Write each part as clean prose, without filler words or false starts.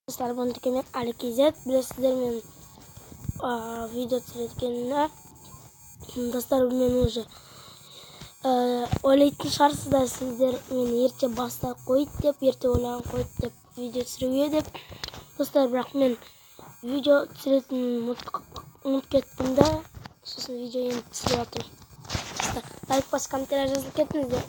Dostlar, bunu tükenen Alikizet. Bilesizler men video түсіреткенімді. Dostlar, мен уже ойлайтын шығарсыздар сіздер мені ерте баста қойды деп, ерте ойлаған қойды деп, видео түсіруге деп. Достар, бірақ мен видео түсіретінін ұмытып кеттім да, сосын видео енді түсіріп жатырмын. Достар, лайк басып комментарий жазып кетіңіздер.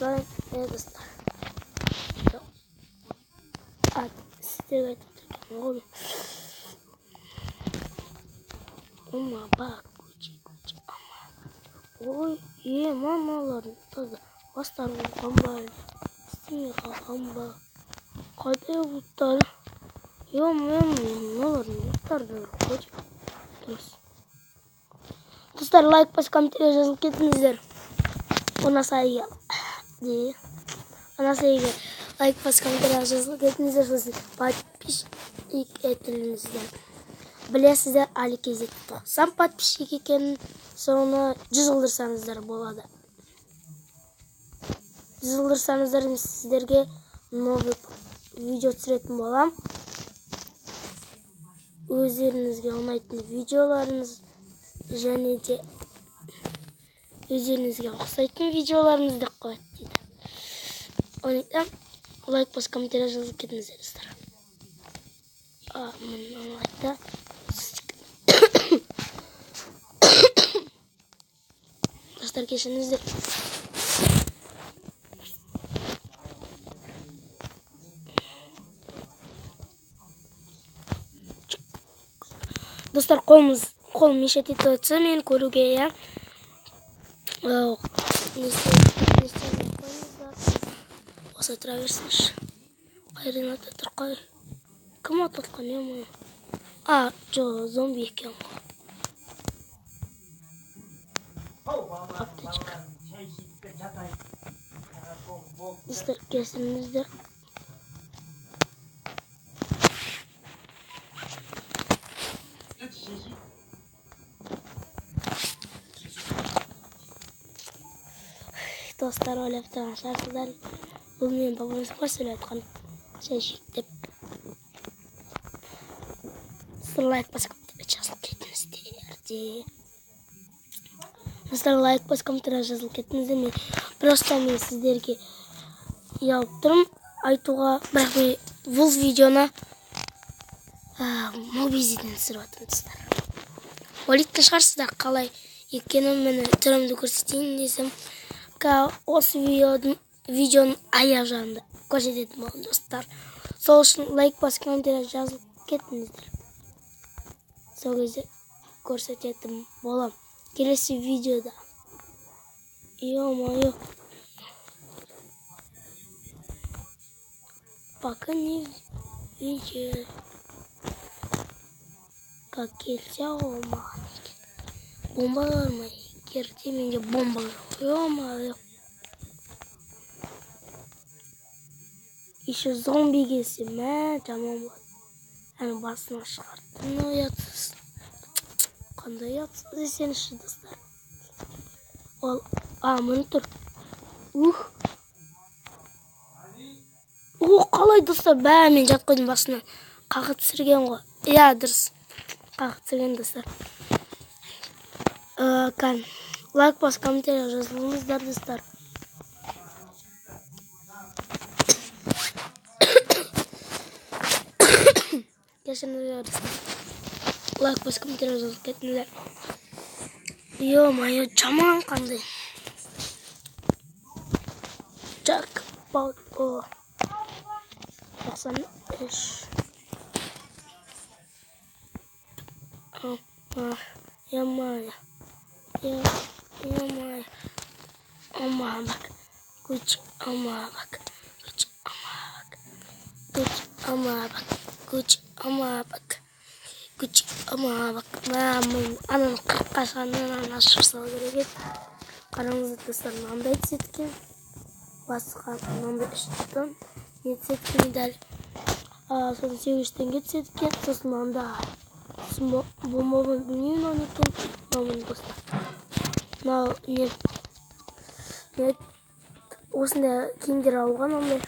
Достар, сіздерге айтып тұрған ғой. Ома, бак, көче, ама. Ой, мамаларым таза. Бастар болған ба, істеме қалған ба. Қайда бұлттар? Мамаларым бұлттарды көче. Дұрыс. Достар, лайк басып комментарий жазып кетіңіздер. Онасайға. Анасыйға лайк басып комментарий жазып кетіңіздер, сосын подписчик етіліңіздер. Білесіздер, Аликизет 90 подписчик екенін, соны 100 қылдырсаңыздар болады. 100 қылдырсаңыздар, сіздерге новый видео түсіретін болам. Өздеріңізге ұнайтын видеоларыңыз және де өздеріңізге ұқсайтын видеоларыңызды қояды дейді. Оныктан лайк басып комментарий жазып кетіңіздер, достар. Мұны айтты. Достар, кешіріңіздер. Достар, қолым мешет етіп өтсі, мен көруге, я. Осы тұра берсінші. Қайрын ататыр қай. Кім ататқан, ема? Жо, зомби екен ғой. Аптечка. Достар, кесіңіздер. Достар, ойлап тұрған шығарсыздар. Бұл мен бабамыз қой сөйлеп жатқан шәйшек деп. Достар, лайк басып комментарий жазылып кетіңіздер. Достар, лайк басып комментарий жазылып кетіңіздер. Мен просто мен сіздерге ұялып тұрмын айтуға, бірақ мен бұл видеоны мобизиден түсіріп жатырмын, достар. Ойлайтын шығарсыздар қалай екенін мені түрімді көрсетейін десем, осы видеоның аяқ жағында көрсететін болам, достар. Сол үшін лайк басып комментарий жазылып кетіңіздер. Сол кезде көрсететін болам. Келесі видеода. Ё-моё. Пока не видео. Как келсе олмаған екен. Бомбалар ма? Керте менде бомба жоқ. Ё-моё. Еще зомби келсе, жаман болады. Әні басына шығарды. Ұятсыз. Қандай ұятсыз десеңізші, достар. Ол, мұны тұр. Қалай, достар, мен жат қойдың басына қағыт түсірген ғой. Дұрыс. Қағыт түсірген, достар. Лайк басып комментарий жазылыңыздар, достар. Кешіріңіздер, достар. Лайк басып комментарий жазылып кетіңіздер. Ё-моё, жаман қандай. Jackpot. 93. Ё-моё. Ама бак. Күч ама бак. Мен ананы 40-қа шығаннан ашып сал керек еді. Қараңыздар, достар, мынандай түсеткен. Басқа мынандай 3 тұтын. Не түсеткен дәл. Сосын 800 түсеткен. Сосын мында. Бұл мобын білмеймін оны екен. Мобын, достар. осындай киімдер алған ондай.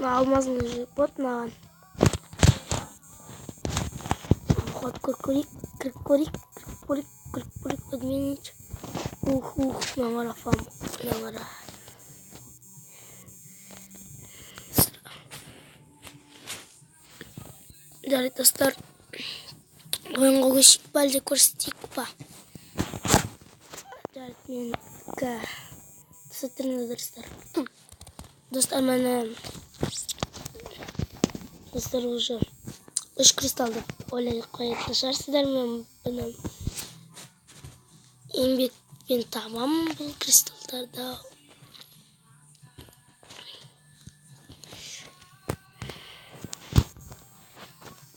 Алмазын жеп бот маған. Вот крикорик, подменить. Намарафам, намара. Жарайды достар, ойынға көшіп бәлде көрсетейік па. Жарайды мен түсеттіріңіз достар. Достар, мен достар уже 3 кристалды ойлай қоятын шығарсыздар. Мен бұны еңбекпен табам бұл кристалдарды.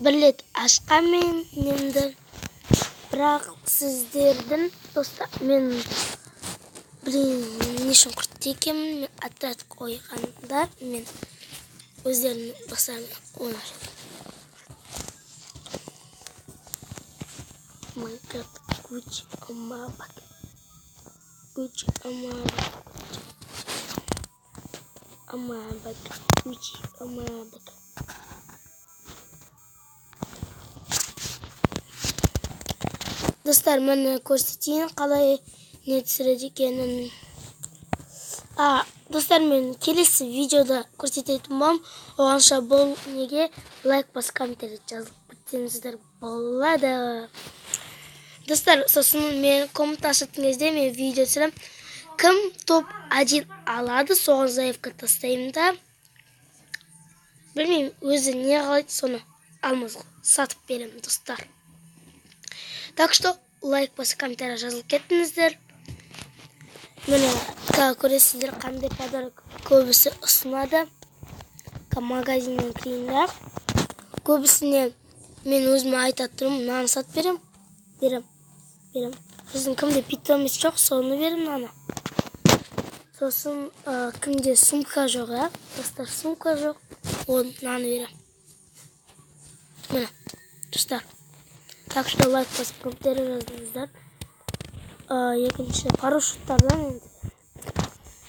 Bir rет ашқан мен енді, бірақ сіздердің достар, мен не үшін құртты екенмін, мен отряд қойғанда мен өздерінің достарымен ойнап жатырмын. Майнкрафт Gucci Amabak. Gucci Amabak. Достар, мен көрсетейін қалай не түсіреді екенін. Достар, мен келесі видеода көрсететін боламын. Оғанша бұл неге лайк бас комментарий жазып кетсеңіздер болады. Достар, сосын мен коммент ашатын кезде мен видео түсіремін. Кім топ 1 алады, соған заявка тастаймын да. Білмеймін, өзі не қалайды, соны алмаз сатып беремін, достар. Так что лайк басы комментарий жазылып кеттіңіздер. Мені көресіздер қандай подарок көбісі ұсынады. Магазиннен кірейін. Көбісіне мен өзіме айтып тұрмын, мынаны сатып берем. Сосын кімде питомец жоқ, соны берем мынаны. Сосын кімде сумка жоқ, достар, сумка жоқ, мынаны берем. Міне, достар. Так что лайк басып комментарий жазыңыздар. Екінші парашюттардан енді.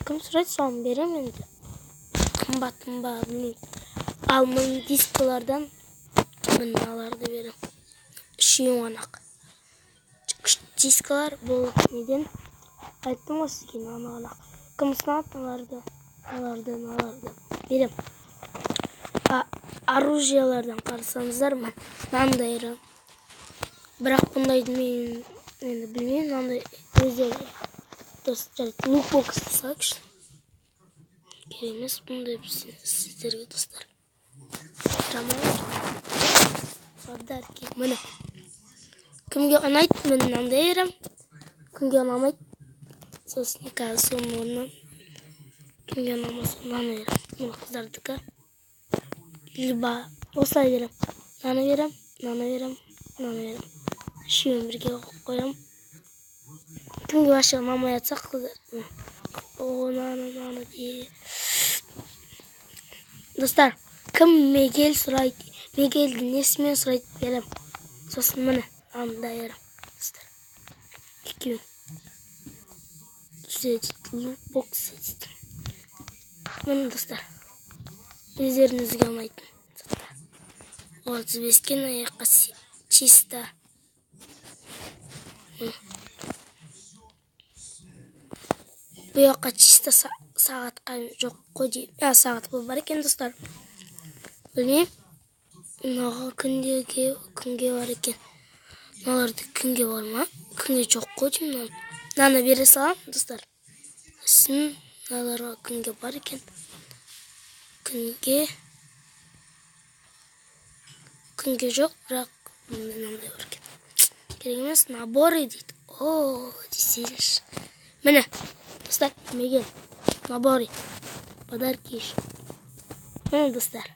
Кім сұрайды, соны берем енді. Қымбатын ба, білмеймін. Ал мың дискалардан мен аларды берем. Үшеуін ғанақ. Дискалар бұл неден айттым ғой сізге ғанақ. Кім сынады аларды берем. Оружиялардан қарасаңыздар, мен мынандай. Бірақ бұндайды мен енді білмеймін, мынандай өздері достар, лукбокс жасақ үшін. Керек емес, бұндай сіздерге достар. Жаман. Подарки. Міне. Кімге ұнайды, мен мынандай берем. Кімге ұнамайды, сосын қазір соның орнынан. Кімге ұнамаса мынаны берем. Мына қыздардікі. Либо осылай берем. Мынаны берем. Үшеуін бірге қойым. Кімге башы ұнамай атсақ қыздар. Наны де. Достар, кім Мегел сұрайды, Мегелдің несімен сұрайды берем. Сосын міне, андай ерім. Достар, екеуін. Лукбокс етті. Міне, достар, өздеріңізге ұнайтын. 35-ке аяққа чисто. Бұл жаққа чисто сағатқа жоқ қой дейм. Сағат бұл бар екен, достар. Білмейм. Мынаға күнге бар екен. Мыналарды күнге бар ма? Күнге жоқ қой дейм. Мынаны бере салам, достар. Сосын мыналарға күнге бар екен. Күнге жоқ, бірақ мынандай бар екен. Керек емес, наборы дейді. Десеңіз. Міне, достар, Мегел, наборы, подарки үшін. Міне, достар.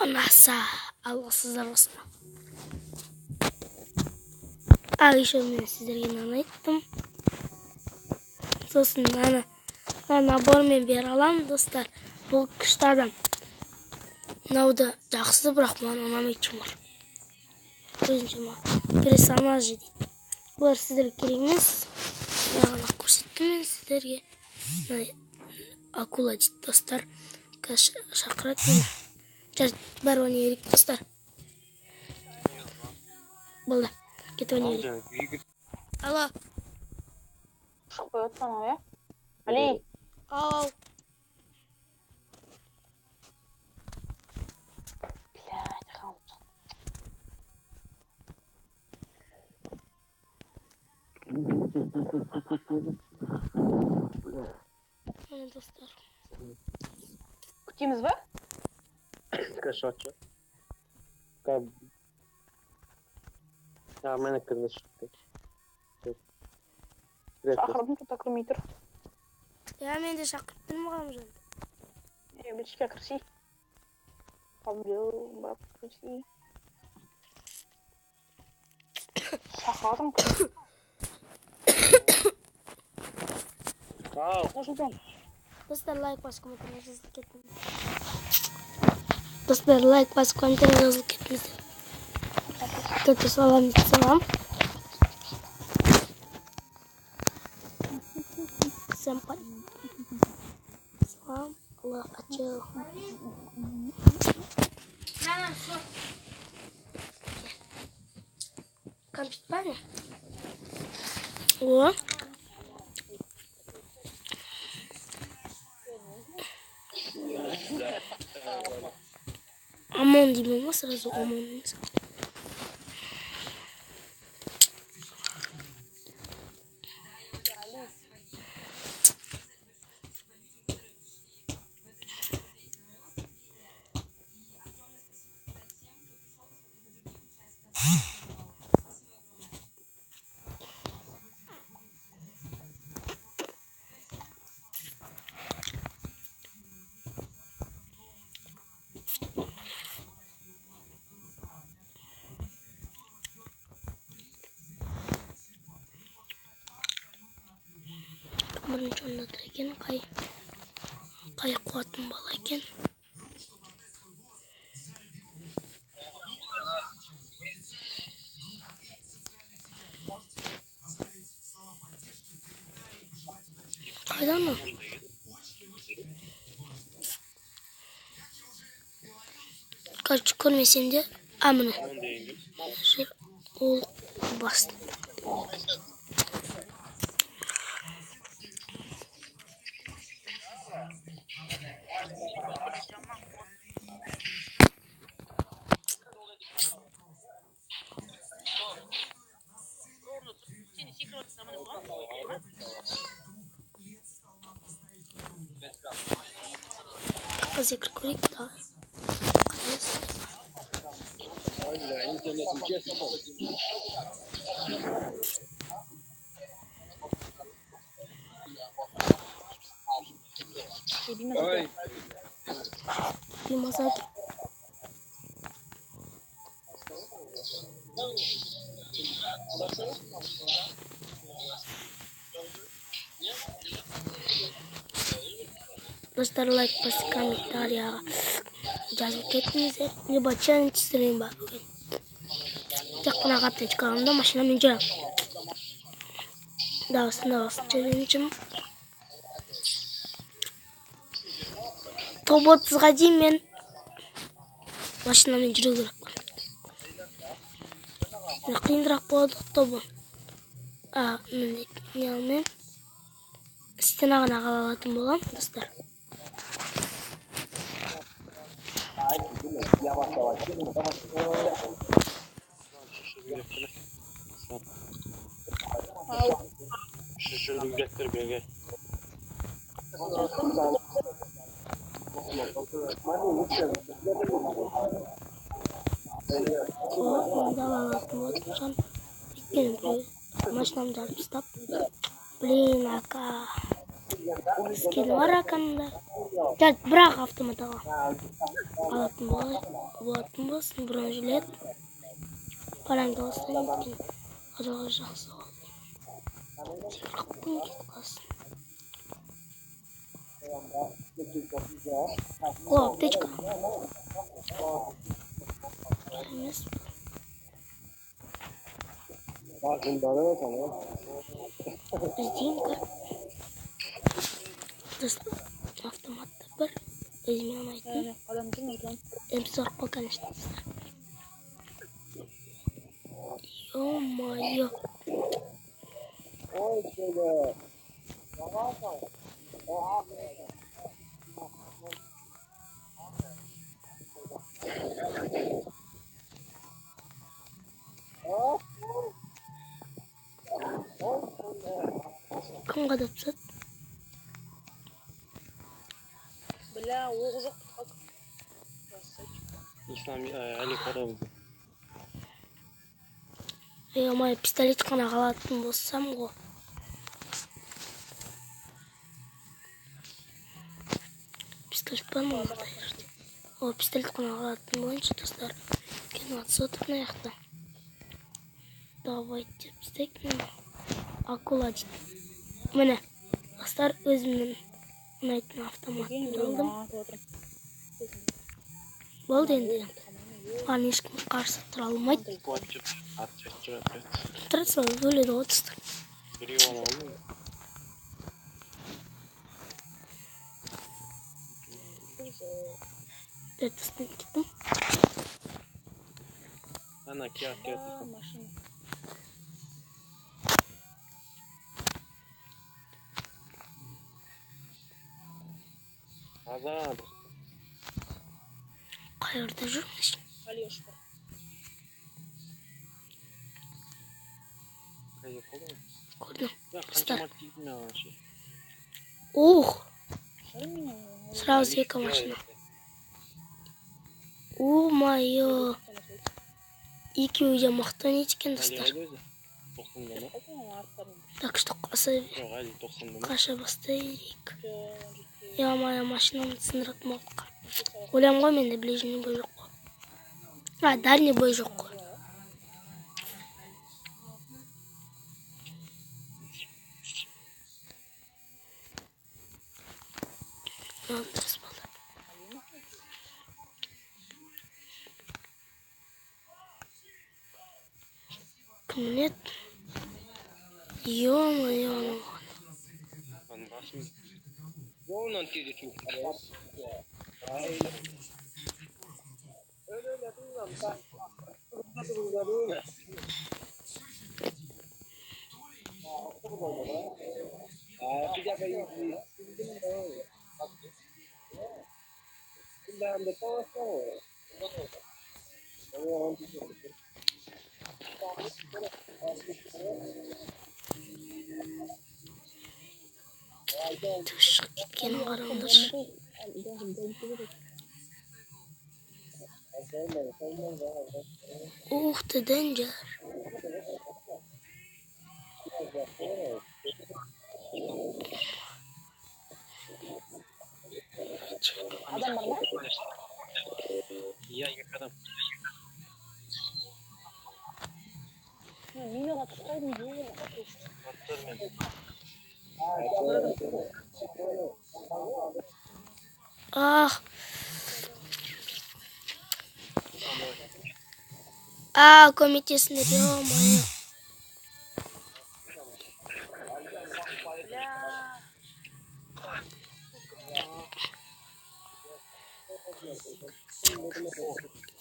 Ұнаса, алғысыздар болсын. Еще мен сіздерге мынаны айттым. Сосын мынаны набормен бере аламын, достар. Бұл күшті адам. Мынауды жақсы, бірақ маған ұнамайды жұмар. Өзінше маған персонажы дейді. Бұлар сіздерге керек емес. Яғына көрсеттім мен сіздерге. Акула дейді достар. Шақырады мені. Жарайды, бар ойнайық достар. Болды, кетіп ойнайық. Алло. Шықпай отқан ғой, иә? Али. Ау. Блядь, қалыпты. Міне достар. Күтеміз ба? Красавчик. Как? А, мене красавчик. Шақырдым, тұта кірмей тұр. Мен де шақырып тұрмын Ғалымжан. Білішке кірсей. Қабыл, барып кірсей. Шақырдым. Ау. Қошылдан. Достар, лайк басып, комментарий жазылып кетіңіздер. Достар, лайк басып, комментарий жазылып кетіңіздер. Көте салам дейді, салам. Всем салам, Аллах ачыл. Компьютер память? О. Амон деймін ма сразу? Амон. Бірінші орында тұр екен, қай қуатын бала екен. Қайдан ол? Короче, көрмесем де, міне. Ол басты. Зекр көрейік, давай. Бимазаки. Достар, лайк басып, комментарияға жазып кетіңіздер. Либо челлендж стрим бар бүгін. Тек қана аптечка аламын, машинамен жүремін. Даусын челленджім. Топ 30-ға дейін мен машинамен жүру керек. Қиындырақ болады тобы. Мен стенағына қала алатын болам, достар. Şişirdi ücretleri belge. Onda алатын болсам, өйткені машинамды алып тастап. Блин, ака. Скин бар аканда. Жарайды, бірақ автоматаға алатын болатын болсын, бронежилет. Параңды болсын, өйткені адаға жақсы болды. Секіріп күн кетіп қалсын. О, аптечка. Емес. Іздеймін. Dostlar avtomatta bir özüme unaytın. Адамдын ортон. Emsi orqa конечно dostlar. Yo-mayo. Кім қадапсат? Бля, оғы жоқ. İslam Ali Korov'du. Ой, пистолет қана қалатын болсам ғой. Пистолет бар ма онда жерде? О, пистолет қана қалатын болайыншы достар. Кен атысы отыр мына жақта. Давайте істейік. Акула дейді. Міне достар, өзімнің ұнайтын автоматымды алдым. Болды енді. Оған ешкім қарсы тұра алмайды. Платчик. Atçı опять. Тұрады сол өледі ғой достар. Біреу оны алды ма? Достан кеттім. Ана кет. Машина. Azan. Қайырда жүрміз. Алеш бар. Kayıp olur mu? Көрдім. Ya kaçamak değil mi ya şey? Ух, Шарым меня. сразу екі машина. О-майо. Екеуі де мақтан екен достар. Ali öyle. 90'da mı? Так что Yok Ali 90'da mı? қаша бастайық. Я-майо, машинамды сындырып молқа. Ойлаймын ғой менде ближний бой жоқ қой. А, дальний бой жоқ қой. Дұрыс болды. Кім біледі? Ё-моё. Ben basmayayım. Yolundan teyze çok. Тышық кеткен қараңдар. Ух ты, danger. Адам бар ма? Я yıkadım. Минаға тұтқайдың жолы. Attırmadım. Ах. А, көмектесіңдер, ё-моё.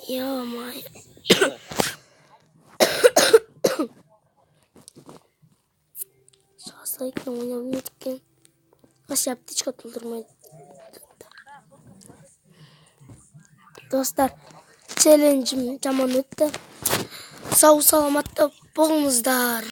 Ё-моё. Шасайкын ойнап өткен. Вообще аптечка толтырмайды. Достар, челленджім жаман өтті. Сау саламатта болыңыздар.